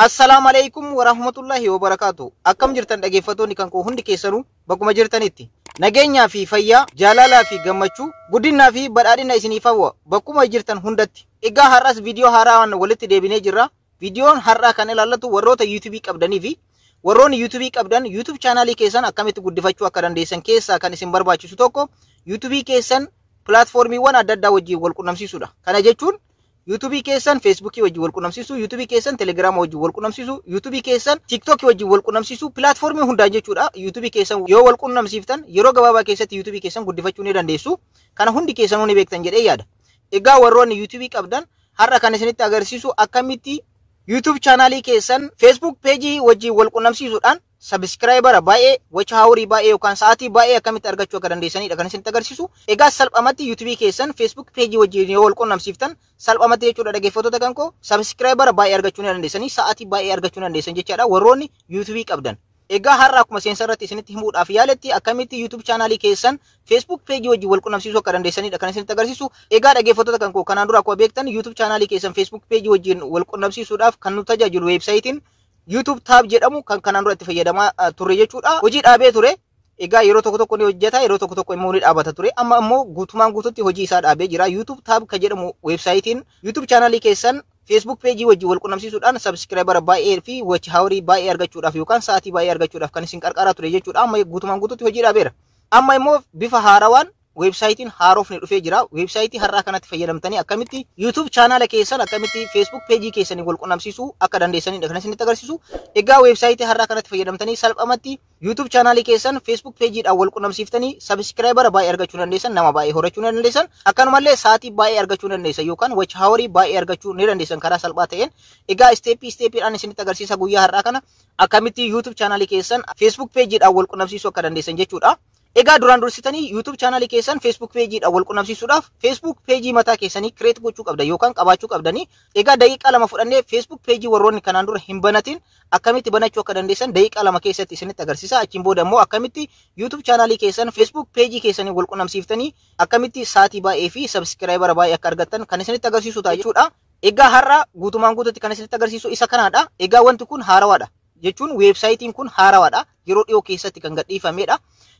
Assalamualaikum warahmatullahi wabarakatuh. Akkam jirtan dhaggeeffattoonni kan koo hundi keessanuu bakkuma jirtanitti. Nageenyaa fi fayyaa, jaalalaa fi gammachuu, guddinaa fi badhaadhina isiniif hawwa bakkuma jirtan hundatti. Egaa har'as viidiyoo haaraan walitti deebinee jirra. Viidiyoon har'aa kan ilaallatu warroota YouTube qabdanii fi warroonni YouTube qabdan YouTube chaanalii keessan akkamitti guddifachuu akka dandeessan keessaa kan isin barbaachisu tokko YouTube keessan pilaatfoormiiwwan adda addaa wajjin wal qunnamsiisuudha. Kana jechuun YouTube keessan Facebook wajjin wal qunnamsiisu, YouTube keessan Telegram wajjin wal qunnamsiisu, YouTube keessan TikTok wajjin wal qunnamsiisu, pilaatfoormii hundaan jechuudha. YouTube keessan yoo wal qunnamsiiftan yeroo gabaabaa keessatti YouTube keessan guddifachuu ni dandeessu. Kana hundi keessanuu ni beektan jedhee yaada. Egaa warroonni YouTube qabdan har'a kan isinitti agarsiisu akkamitti YouTube chaanalii keessan Facebook page wajjin wal qunnamsiisuudhaan subscriber baay'ee, watch hour baay'ee yookaan sa'aatii baay'ee akkamitti argachuu akka dandeessanidha kan isinitti agarsiisu. Egaa salphamatti YouTube keessan Facebook page wajjin yoo wal qunnamsiiftan salphamatti jechuudha dhaggeeffattoota kan koo subscriber baay'ee argachuu ni dandeessanii, sa'aatii baay'ee argachuu ni dandeessan jechaadha warroonni YouTube qabdan. Egaa har'a akkuma seensa irratti isinitti himuudhaaf yaaletti akkamitti YouTube chaanalii keessan Facebook page wajjin wal qunnamsiisuu akka dandeessanidha kan isinitti agarsiisu. Egaa dhaggeeffattoota kan koo kanaan dura akkuma beektan YouTube chaanalii keessan Facebook page wajjin wal qunnamsiisuudhaaf kan nu tajaajilu weebsaayitiin YouTube tab jedhamu kan kanaan dura itti fayyadamaa turre jechuudha. Hojii dhaabee ture. Egaa yeroo tokko tokko ni hojjeta, yeroo tokko tokko immoo ni dhaabata ture. Amma immoo guutumaan guututti hojii isaa dhaabee jira. YouTube tab kan jedhamu weebsaayitiin YouTube chaanalii keessan Facebook page wajjin wal qunnamsiisuudhaan subscriber baay'ee fi watch hour baay'ee argachuudhaaf yookaan sa'aatii baay'ee argachuudhaaf kan isin qarqaraa ture jechuudha. Amma guutumaan guututti hojii dhaabeera. Amma immoo bifa haarawaan weebsaayitiin haarofni dhufee jira. Weebsaayitii har'aa kanatti fayyadamtanii akkamitti YouTube chaanala keessan akkamitti Facebook page keessanii wal qunnamsiisuu akka dandeessanidha kan isinitti agarsiisu. Egaa weebsaayitii har'aa kanatti fayyadamtanii salphamatti YouTube chaanalii keessan Facebook pageedhaan wal qunnamsiiftanii subscriber baay'ee argachuu dandeessan, nama baay'ee horachuu ni dandeessan, akkanumallee sa'aatii baay'ee argachuu dandeessan yookaan watch hour baay'ee argachuu ni dandeessan karaa salphaa ta'een. Egaa isteepiidhaan isinitti agarsiisa guyyaa har'aa kana akkamitti YouTube chaanalii keessan Facebook pageedhaan wal qunnamsiisuu akka dandeessan jechuudha. Egaa duraan dursitanii YouTube chaanalii keessan Facebook pageedhaan wal qunnamsiisuudhaaf Facebook page mataa keessanii create gochuu qabdan yookaan qabaachuu qabdanii. Egaa daqiiqaa lama fudhannee Facebook page warroonni kanaan dura hin banatin akkamitti banachuu akka dandeessan daqiiqaa lama keessatti isinitti agarsiisa. Achiin booda immoo akkamitti YouTube chaanalii keessan Facebook page keessanii wal qunnamsiiftanii akkamitti sa'aatii baay'ee fi subscriber baay'ee akka argattan kan isinitti agarsiisu ta'a jechuudha. Egaa har'a guutumaan guututti kan isinitti agarsiisu isa kanaadha. Egaa wanti kun haarawaadha jechuun weebsaayitiin kun haarawaadha, yeroo dhiyoo keessatti kan gadhiifamedha.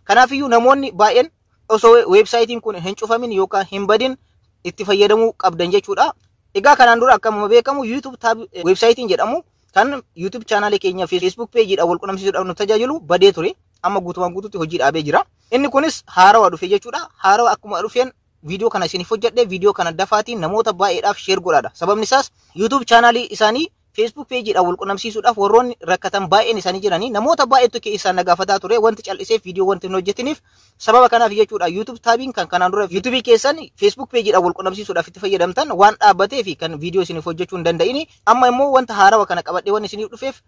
Kanaafiyyuu namoonni baay'een osoo weebsaayitiin kun hin cufamin yookaan hin badin itti fayyadamuu qabdan jechuudha. Egaa kanaan dura akkuma beekamu YouTube tab weebsaayitiin jedhamu kan YouTube chaanalii keenya fi Facebook pageedhaan wal qunnamsiisuudhaaf nu tajaajilu badee ture. Amma guutumaan guututti hojii dhaabee jira. Inni kunis haarawaa dhufe jechuudha. Haarawaa akkuma dhufeen viidiyoo kana isiniif hojjedhe viidiyoo kana dafaatiin namoota baay'eedhaaf share godhaadha. Sababni isaas YouTube chaanalii isaanii Facebook pageedhaan wal qunnamsiisuudhaaf warroonni rakkatan baay'een isaanii jiranii namoota baay'eetu isaan nagaafataa ture wanti cal'iseef viidiyoo wanti hin hojjetiniif sababa kanaaf jechuudha. YouTube taabiin kan kanaan dura YouTube keessan Facebook pageedhaan wal qunnamsiisuudhaaf itti fayyadamtan waan dhaabbatee fi kan viidiyoo isiniif hojjechuu hin danda'ini. Amma immoo wanta haarawa kana qabadhee waan isiniif dhufeef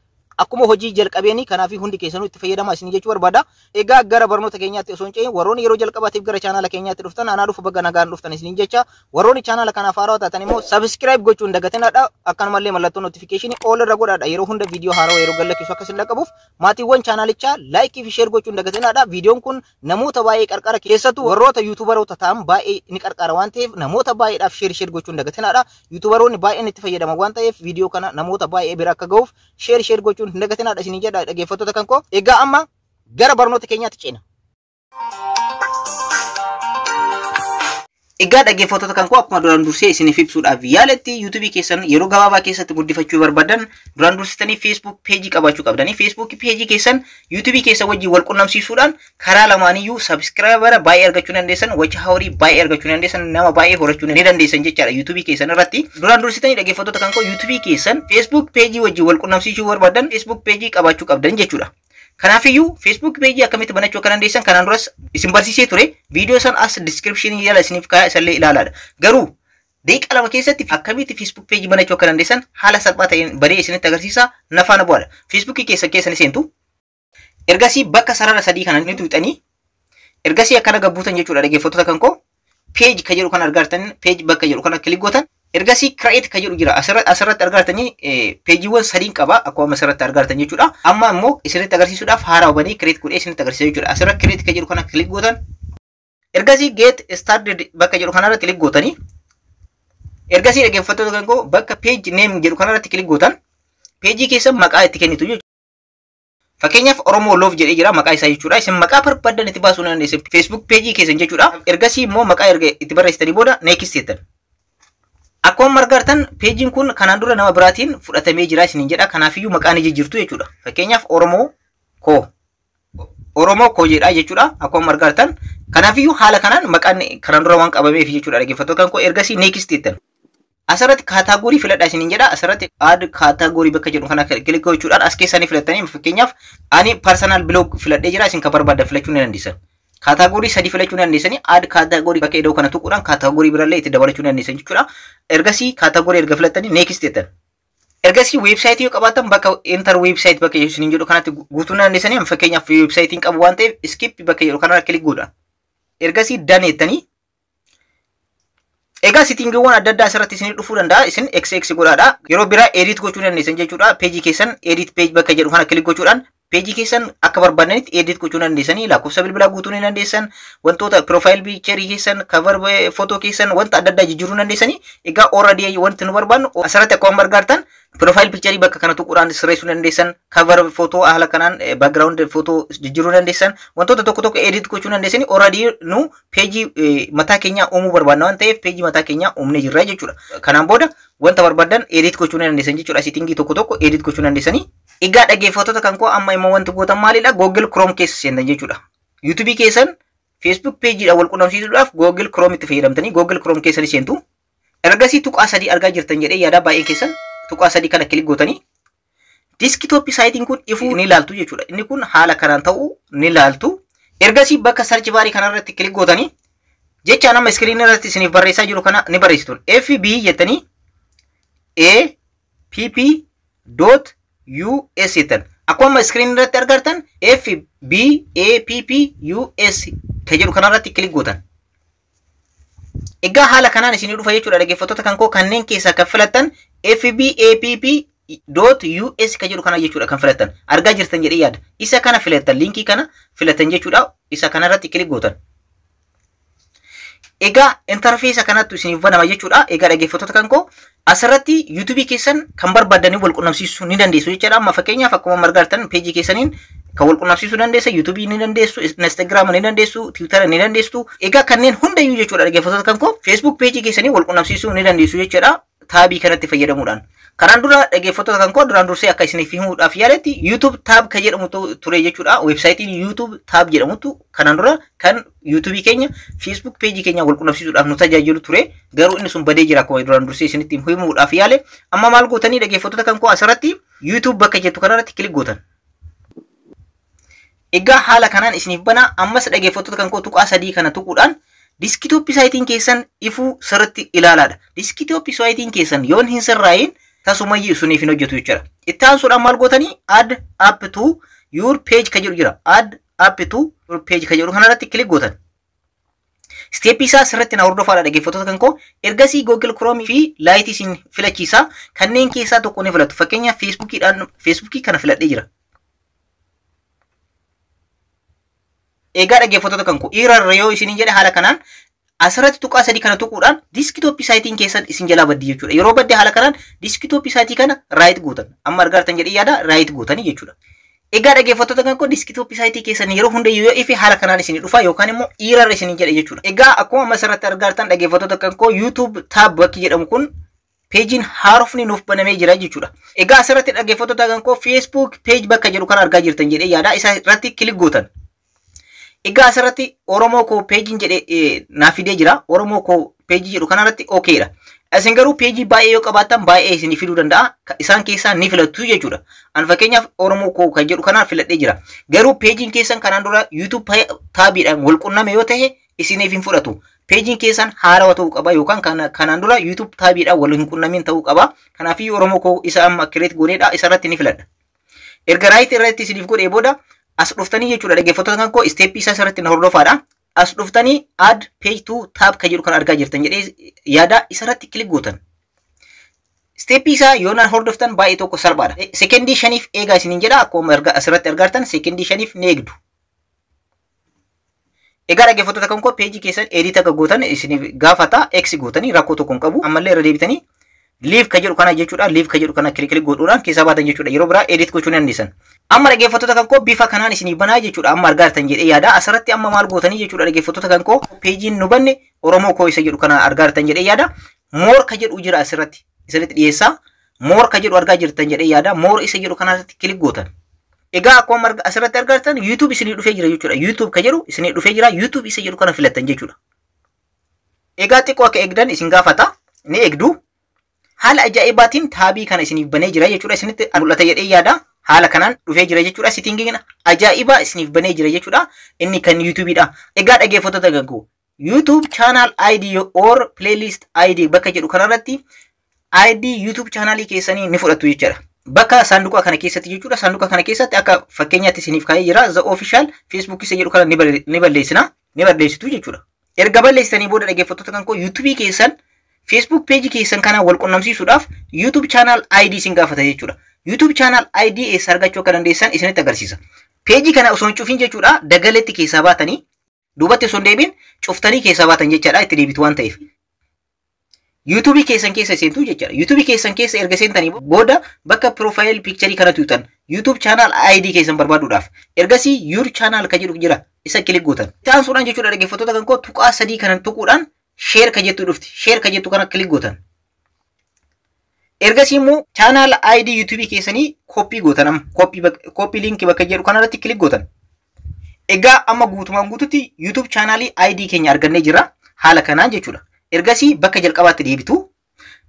akkuma hojii jalqabeeni kanaaf hundi keessanuu itti fayyadamaa isin jechuu barbaada. Egaa gara barnoota keenyaatti osoo hin ce'in warroonni yeroo jalqabaatiif gara chaanala keenyaatti dhuftan anaa dhufu baga nagaan dhuftan isin jecha warroonni chaanala kanaaf haarawaa taatan immoo subscribe gochuun dagatinaadha. Akkanumallee mallattoo notification all irra godhaadha yeroo hunda viidiyoo haarawaa yeroo galakkisu akka isin dhaqqabuuf. Maatiiwwan chaanalichaa like fi share gochuun dagatinaadha. Viidiyoon kun namoota baay'ee qarqara keessattuu warroota YouTuberoota ta'an baay'ee ni qarqara waan ta'eef namoota baay'eedhaaf share gochuun dagatinaadha. YouTuberoonni baay'een itti fayyadaman waan ta'eef viidiyoo kana namoota baay'ee bira akka ga'uuf share gochuun hin dagatinaadha isin jedha dhaggeeffattoota kan koo. Egaa amma gara barnoota keenyaatti ceena. Egaa dhaggeeffattoota kan koo akkuma duraan dursee isiniif ibsuudhaaf yaaletti YouTube keessan yeroo gabaabaa keessatti guddifachuu barbaadan duraan dursitanii Facebook page qabaachuu qabdanii. Facebook page keessan YouTube keessa wajjin wal qunnamsiisuudhaan karaa lamaaniyyuu subscriber baay'ee argachuu dandeessan, watch hour baay'ee argachuu dandeessan, nama baay'ee horachuu ni dandeessan jechaadha YouTube keessan irratti. Duraan dursitanii dhaggeeffattoota kan koo YouTube keessan Facebook page wajjin wal qunnamsiisuu barbaadan Facebook page qabaachuu qabdan jechuudha. Kanaafiyyuu Facebook page akkamitti banachuu akka dandeessan kanaan duras isin barsiisee ture. Viidiyoo san as description jala isiniif kaa'ee isallee ilaalaadha. Garuu daqiiqaa lama keessatti akkamitti Facebook page banachuu akka dandeessan haala salphaa ta'een badee isinitti agarsiisa. Nafaana bu'aadha. Facebook keessan seentu. Ergasii bakka sarara sadii kana ni tuuxanii ergasii akkana gabbuutan jechuudha dhaggeeffattoota kan koo. Page ka jedhu kan argattan page bakka jedhu kana kilik gootan. Ergasii create ka jedhu jira asirratti argatanii peejiiwwan sadiin qaba akkuma asirratti argatan jechuudha. Amma immoo isinitti agarsiisuudhaaf haaraa hubanii create godhee isinitti agarsiisa jechuudha. Asirratti create ka jedhu kana click gootan. Ergasii get started bakka jedhu kanarratti click gootanii ergasii dhaggeeffattoota kan koo bakka page name jedhu kanarratti click gootan. peejii keessan maqaa itti kennitu jechuudha. Fakkeenyaaf Oromoo Love jedhee jira maqaa isaa jechuudha. Isin maqaa barbaadan itti baasuu dandeessan Facebook peejii keessan jechuudha. Ergasii immoo maqaa erga itti barreessitanii booda next jettan. Akkuma argartan peejiin kun kanaan dura nama biraatiin fudhatamee jira isiniin jedha. Kanaafiyyuu maqaan jijjiirtu jechuudha. Fakkeenyaaf Oromoo Ko jedha jechuudha. Akkuma argartan kanaafiyyuu haala kanaan maqaan kanaan dura waan qabameef jechuudha. Dhaggeeffattoota kan koo ergasii next jettan. Asirratti kaataagorii filadhaa isiniin jedha. Asirratti add kaataagorii bakka jedhu kana kilik gochuudhaan as keessanii filattanii fakkeenyaaf ani personal blog filadhee jira. Isin kan barbaadan filachuu ni dandeessan. Kaataagorii sadii filachuu ni dandeessanii add kaataagorii bakka idoo kana tuquudhaan kaataagorii birallee itti dabalachuu ni dandeessan jechuudha. Ergasii kaataagorii erga filattanii next jettan. Ergasii website yoo qabaatan bakka enter website bakka isiniin jedhu kanatti guutuu ni dandeessanii. Fakkeenyaaf website qabu waan ta'eef skip bakka jedhu kana kilik godha. Ergasii done jettanii egaa settingiiwwan adda addaa asirratti isin dhufuu danda'a. Isin XX godhaadha. Yeroo biraa edit gochuu dandeessan jechuudha. Peejii keessan edit page bakka jedhu kana kilik gochuudhaan peejii keessan akka barbaadanitti edit gochuu dandeessanii lakkoofsa bilbilaa guutuu ni dandeessan. Wantoota profile picture keessan, cover photo keessan wanta adda addaa jijjiiruu dandeessanii. Egaa already wanti nu barbaannu asirratti akkuma argartan profile picture bakka kana tuquudhaan sirreessuu dandeessan. Cover photo haala kanaan background photo jijjiiruu dandeessan. Wantoota tokko tokko edit gochuu dandeessanii. Already nu peejii mataa keenya uumuu barbaanna waan ta'eef peejii mataa keenya uumnee jirra jechuudha. Kanaan booda wanta barbaadan edit gochuu dandeessan jechuudha. Settingii tokko tokko edit gochuu dandeessanii. Egaa dhaggeeffattoota kan koo amma immoo wanti gootan maalidha? Google Chrome keessa seentan jechuudha. YouTube keessan Facebook peejiidhaan wal quunnamsiisuudhaaf Google Chrome itti fayyadamtanii Google Chrome keessan seentu. Ergasii tuqaa sadii argaa jirtan jedhee yaada baay'ee keessan tuqaa sadii kana kilik gootanii desktop saayitiin kun ifuu ni ilaaltu jechuudha. Inni kun haala kanaan ta'uu ni ilaaltu. Ergasii bakka search bar kanarratti kilik gootanii jecha nama screen irratti isiniif barreessaa jiru kana ni barreessitu. FB jettanii app.us jettan. Akkuma screen irratti argartan FBAPPUS kan jedhu kanarratti kilik gootan. Egaa haala kanaan isinii dhufa jechuudha dhaggeeffattoota kan koo kanneen keessaa kan filattan FBAPP.us kan jedhu kana jechuudha kan filattan. Argaa jirtan jedhee yaada. Isa kana filattan linkii kana filattan jechuudha. Isa kanarratti kilik gootan. Egaa interface kanatti isiniif banama jechuudha. Egaa dhaggeeffattoota kan koo asirratti YouTube keessan kan barbaadanii wal quunnamsiisuu ni dandeessu jechuudha. Amma fakkeenyaaf akkuma argartan peejii keessaniin kan wal quunnamsiisuu dandeessa. YouTube ni dandeessu, Instagram ni dandeessu, Twitter ni dandeessu. Egaa kanneen hundayyuu jechuudha dhaggeeffattoota kan koo Facebook peejii keessanii wal quunnamsiisuu ni dandeessu jechuudha. Taabii kanatti fayyadamuudhaan. Kanaan dura dhaggeeffattoota kan koo duraan dursee akka isiniif himuudhaaf yaaletti YouTube tab kan jedhamu ture jechuudha. Websaayitiin YouTube tab jedhamutu kanaan dura kan YouTube keenya Facebook peejii keenya wal quunnamsiisuudhaaf nu tajaajilu ture. Garuu inni sun badee jira akkuma duraan dursee isinitti himuudhaaf yaale. Amma maal gootanii dhaggeeffattoota kan koo asirratti YouTube bakka jettu kanarratti kilik gootan. Egaa haala kanaan isiniif bana ammas dhaggeeffattoota kan koo tuqaa sadii kana tuquudhaan desktop saayitiin keessan ifuu sirriitti ilaalaadha. Desktop saayitiin keessan yoon hin sirraayin tasumayyuu suniif hin hojjetu jechuudha. Itti aansuudhaan maal gootanii add app to your page kan jedhu jira. Add app to your page kan jedhu kanarratti kilik gootan. Step isaa sirriitti na hordofaadha dhaggeeffattoota kan koo. Ergasii Google Chrome fi Lite isin filachiisa. Kanneen keessaa tokko ni filattu. Fakkeenyaaf Facebookii kana filadhee jira. Egaa dhaggeeffattoota kan koo irra yoo isiniin jedhe haala kanaan asirratti tuqaa sadii kana tuquudhaan desktop saayitiin keessan isin jalaa baddi jechuudha. Yeroo badde haala kanaan desktop saayitii kana right gootan. Amma argartan jedhee yaada right gootanii jechuudha. Egaa dhaggeeffattoota kan koo desktop saayitii keessan yeroo hundayyuu yoo ife haala kanaan isin dhufa yookaan immoo irra isin jedhe jechuudha. Egaa akkuma amma asirratti argartan dhaggeeffattoota kan koo YouTube tab bakki jedhamu kun peejiin haarofni nuuf banamee jira jechuudha. Egaa asirratti dhaggeeffattoota kan koo Facebook page bakka jedhu kana argaa jirtan jedhee yaada isa irratti kilik gootan. Egaa asirratti Oromoo koo peejiin jedhee naaf fidee jira. Oromoo koo peejii jedhu kanarratti okeedha. Isin garuu peejii baay'ee yoo qabaattan baay'ee isin fiduu danda'a. Isaan keessaa ni filattu jechuudha. An fakkeenyaaf Oromoo koo kan jedhu kana filadhee jira. Garuu peejiin keessan kanaan dura YouTube taabiidhaan wal quunname yoo ta'e isiniif hin fudhatu. Peejiin keessan haarawaa ta'uu qaba yookaan kanaan dura YouTube taabiidhaan wal hin quunnamin ta'uu qaba. Kanaafii Oromoo koo isa amma kireet gooneedha. Isarratti ni filadha. Erga raayit irratti isiniif godhee booda as dhuftanii jechuudha dhaggeeffattoota kan koo step isaa sirriitti na hordofaadha. As dhuftanii add page to tab kan jedhu kan argaa jirtan jedhee yaada isarratti kilik gootan. Step isaa yoo na hordoftan baay'ee tokko salphaadha. Sekendii 5 eegaa isiniin jedha akkuma asirratti argartan sekendii 5 ni eegdu. Egaa dhaggeeffattoota kan koo peejii keessan edit akka gootan isiniif gaafata X gootanii rakkoo tokko hin qabu. Ammallee irra deebitanii live ka jedhu kana jechuudha. Live ka jedhu kana kilik godhuudhaan keessaa baatan jechuudha. Yeroo biraa edit gochuu ni dandeessan. Amma dhaggeeffattoota kan koo bifa kanaan isinii banaa jechuudha. Amma argaa jirtan jedhee yaada. Asirratti amma maal gootanii jechuudha dhaggeeffattoota kan koo peejiin nu banne Oromoo koo isa jedhu kana argaa jirtan jedhee yaada. More ka jedhu jira asirratti. Isinitti dhiyeessaa. More ka jedhu argaa jirtan jedhee yaada. More isa jedhu kanarratti kilik gootan. Egaa akkuma asirratti argaa jirtan YouTube isinii dhufee jira jechuudha. YouTube ka jedhu isinii dhufee jira. YouTube isa jedhu kana filattan jechuudha. Egaa xiqqoo akka eegdan isin gaafata. Ni eegdu. Haala ajaa'ibaatiin taabii kana isiniif banee jira jechuudha. Isinitti mul'ata jedhee yaada. Haala kanaan dhufee jira jechuudha. Settingiin ajaa'ibaa isiniif banee jira jechuudha. Inni kan YouTubeidha. Egaa dhaggeeffattoota kan koo YouTube channel ID or playlist ID bakka jedhu kanarratti ID YouTube channelii keessanii ni fudhattu jechuudha. Bakka saanduqa kana keessatti jechuudha. Saanduqa kana keessatti akka fakkeenyaatti isiniif kaa'ee jira. The official Facebook isa jedhu kana ni balleessina. Ni balleessitu jechuudha. Erga balleessitanii booda dhaggeeffattoota kan koo YouTube keessan Facebook page keessan kana wal qunnamsiisuudhaaf YouTube channel ID isin gaafata jechuudha. YouTube channel ID eessa argachuu akka dandeessan isinitti agarsiisa. Page kana osoo hin cufin jechuudha dagaletti keessaa baatanii duubatti osoo hin deebiin cuftanii keessaa baatan jechaadha itti deebitu waan ta'eef. YouTube keessan keessa seentu jechaadha. YouTube keessan keessa erga seentanii booda bakka profile picture kana tuutan YouTube channel ID keessan barbaaduudhaaf ergasii your channel ka jedhu jira isa kilik gootan. Itti aansuudhaan jechuudha dhaggeeffattoota kan koo tuqaa sadii kanan tuquudhaan share ka jettu dhufti. Share ka jettu kana kilik gootan. Ergasii immoo channel ID YouTube keessanii copy gootan amma copy link bakka jedhu kanarratti kilik gootan. Egaa amma guutumaan guututti YouTube channel ID keenya argannee jira. Haala kanaan jechuudha. Ergasii bakka jalqabaatti deebitu.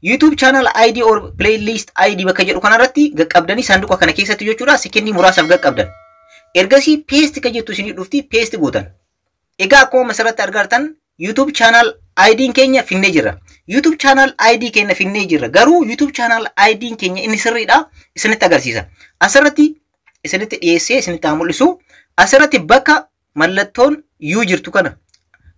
YouTube channel ID or playlist ID bakka jedhu kanarratti qaqqabdanii saanduqa kana keessatti jechuudha. Sekendii muraasaaf qaqqabdan. Ergasii paste ka jettu isinii dhufti paste gootan. Egaa akkuma asirratti argartan YouTube channel ID keenya finnee jirra. YouTube channel ID keenya finnee jirra. Garuu YouTube channel ID keenya inni sirriidha isinitti agarsiisa. Asirratti isinitti dhiyeessee isinitti mul'isu. Asirratti bakka mallattoon U jirtu kana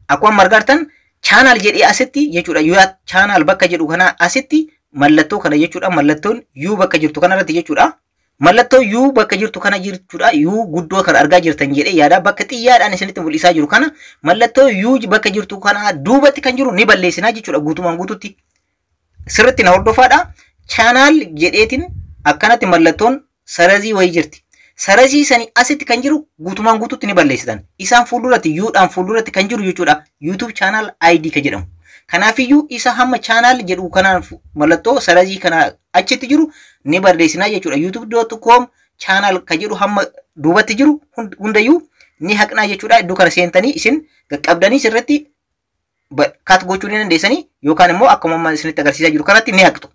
akkuma argartan channel jedhee asitti jechuudha. U channel bakka jedhu kana asitti mallattoo kana jechuudha. Mallattoon U bakka jirtu kanarratti jechuudha. Mallattoo U bakka jirtu kana jechuudha. U guddoo kan argaa jirtan jedhee yaada bakka xiyyaadhaan isinitti mul'isaa jiru kana mallattoo U bakka jirtu kana duubatti kan jiru ni balleessinaa jechuudha. Guutumaan guututti sirriitti na hordofaadha. Channel jedheetiin akkanatti mallattoon sarazii wayii jirti. Sarazii sanii asitti kan jiru guutumaan guututti ni balleessitan. Isaan fuulduratti U'dhaan fuulduratti kan jiru jechuudha. YouTube channel ID ka jedhamu. Kanaafiyyuu isa hamma channel jedhu kanaan mallattoo sarazii kana achitti jiru ni balleessinaa jechuudha. youtube.com channel ka jedhu hamma duubatti jiru hundayyuu ni haqnaa jechuudha. Iddoo kana seentanii isin qaqqabdanii sirriitti kat gochuu ni dandeessanii yookaan immoo akkuma amma isinitti agarsiisaa jiru kanatti ni haqxu.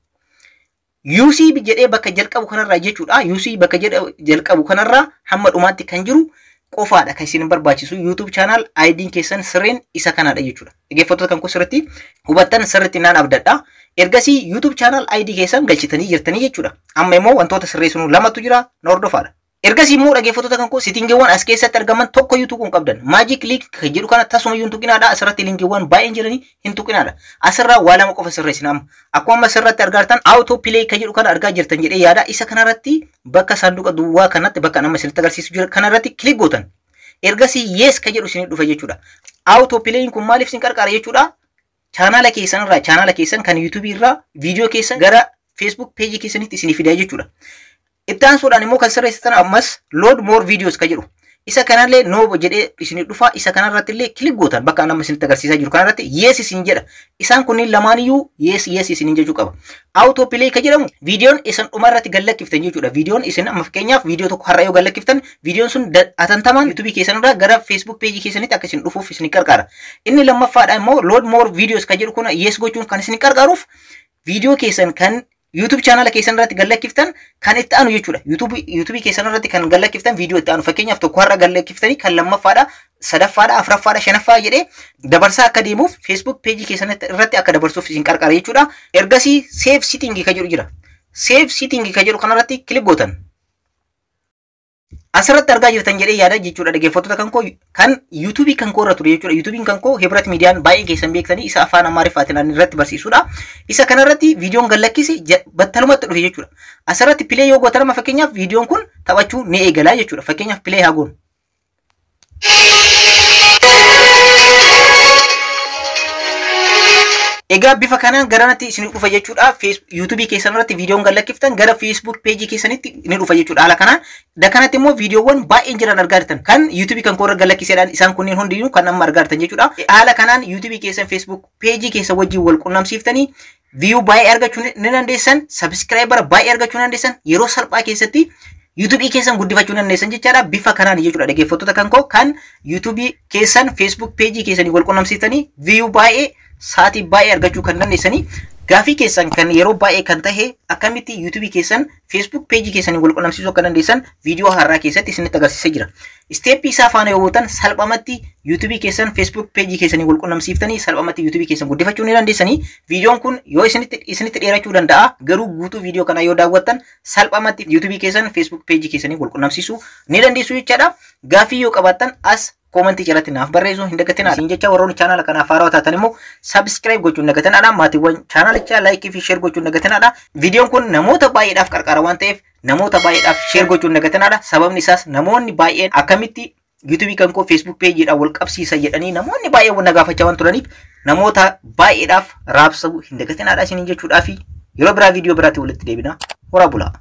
UC jedhee bakka jalqabu kanarraa jechuudha. UC bakka jalqabu kanarraa hamma dhumaatti kan jiru qofaadha kan isin barbaachisu. YouTube channel ID keessan sirriin isa kanadha jechuudha. Dhaggeeffattoota kan koo sirriitti hubattan sirriitti naan abdadha. Ergasii YouTube channel ID keessan galchitanii jirtanii jechuudha. Amma immoo wantoota sirreessinuu lamatu jira na hordofaadha. Ergasii immoo dhaggeeffattoota kan koo settingiiwwan as keessatti argaman tokko YouTube qabdan. Magic link kan jedhu kana tasuma iyyuu hin tuqinaadha. Asirratti linkiiwwan baay'een jiranii hin tuqinaadha. Asirraa waa lama qofa sirreessina amma. Akkuma asirratti argartan auto play kan jedhu kana argaa jirtan jedhee yaada. Isa kanarratti bakka saanduqa duwwaa kanatti bakka nama isinitti agarsiisu jira kanarratti kilik gootan. Ergasii yes kan jedhu isinii dhufa jechuudha. Auto play kun maaliif isin qarqara jechuudha? Channel keessan kan YouTube irraa viidiyoo keessan gara Facebook page keessanitti isinii fida jechuudha. Itti aansuudhaan immoo kan sirreessitan ammas load more videos ka jedhu. Isa kanallee no jedhee isinii dhufa. Isa kanarratti illee kilik gootan bakka nama isinitti agarsiisaa jiru kanarratti yes isin jedha. Isaan kunniin lamaaniyyuu yes isiniin jechuu qaba. Auto play ka jedhamu viidiyoon isin dhumarratti gallakkiftan jechuudha. Viidiyoon isin amma fakkeenyaaf viidiyoo tokko har'a yoo gallakkiftan viidiyoon sun atantamaan YouTube keessanirraa gara Facebook page keessanitti akka isin dhufuuf isin qarqara. Inni lammaffaadha immoo load more videos ka jedhu kuna yes gochuun kan isin qarqaruuf viidiyoo keessan kan YouTube channel keessan irratti gallakkiftan kan itti aanu jechuudha. YouTube keessan irratti kan gallakkiftan viidiyoo itti aanu fakkeenyaaf tokko har'a gallakkiftanii kan lammaffaadha, sadaffaadha, afuraffaadha, shanaffaa jedhee dabarsaa akka deemuuf Facebook page keessan irratti akka dabarsuuf isin qarqara jechuudha. Ergasii save setting ka jedhu jira. Save setting ka jedhu kanarratti kilik gootan. Asirratti argaa jirtan jedhee yaada jechuudha dhaggeeffattoota kan koo kan YouTube kan koo irra ture jechuudha. YouTube kan koo Hibrat Miidiyaan baay'ee keessan beektanii isa afaan Amaariffaatiin irratti barsiisuudha. Isa kanarratti viidiyoon gallakkisi battalumatti dhufe jechuudha. Asirratti play yoo gootan amma fakkeenyaaf viidiyoon kun taphachuu ni eegala jechuudha. Fakkeenyaaf play haa goonu. Egaa bifa kanaan garanatti isin dhufa jechuudha. YouTube keessan irratti viidiyoon gallakkiftan gara Facebook page keessanitti ni dhufa jechuudha. Haala kanaan dakanatti immoo viidiyoowwan baay'een jiran argaa jirtan kan YouTube kan koora gallakkiseedhaan isaan kunneen hundinuu kan amma argaa jirtan jechuudha. Haala kanaan YouTube keessan Facebook page keessa wajjin wal qunnamsiiftanii view baay'ee argachuu ni dandeessan, subscriber baay'ee argachuu ni dandeessan, yeroo salphaa keessatti YouTube keessan guddifachuu dandeessan jechaadha. Bifa kanaan jechuudha dhaggeeffattoota kan koo kan YouTube keessan Facebook page keessanii wal qunnamsiiftanii view baay'ee sa'aatii baay'ee argachuu kan dandeessanii gaafii keessan kan yeroo baay'ee kan tahe akkamitti YouTube keessan Facebook page keessanii wal qunnamsiisuu akka dandeessan viidiyoo har'aa keessatti isinitti agarsiisee jira. Step isaa faana yoo hubattan salphamatti YouTube keessan Facebook page keessanii wal qunnamsiiftanii salphamatti YouTube keessan guddifachuu ni dandeessanii. Viidiyoon kun yoo isinitti dheerachuu danda'a, garuu guutuu viidiyoo kana yoo daawwattan salphamatti YouTube keessan Facebook page keessanii wal qunnamsiisuu ni dandeessu jechaadha. Gaafii yoo qabaattan as komentii jalatti naaf barreessuu hin dagatinaa. Isin jecha warroonni chaanala kanaaf haaraa taatan immoo subscribe gochuun dagatinaadha. Maatiiwwan chaanalichaa like fi share gochuun dagatinaadha. Viidiyoon kun namoota baay'eedhaaf qarqara waan ta'eef namoota baay'eedhaaf share gochuun dagatinaadha. Sababni isaas namoonni baay'een akkamitti YouTube kan koo Facebook pageedhaan wal qabsiisa jedhanii namoonni baay'een na gaafachaa waan turaniif namoota baay'eedhaaf raabsuu hin dagatinaadha isiniin jechuudhaa fi yeroo biraa viidiyoo biraatti walitti deebina. Horaa bulaa.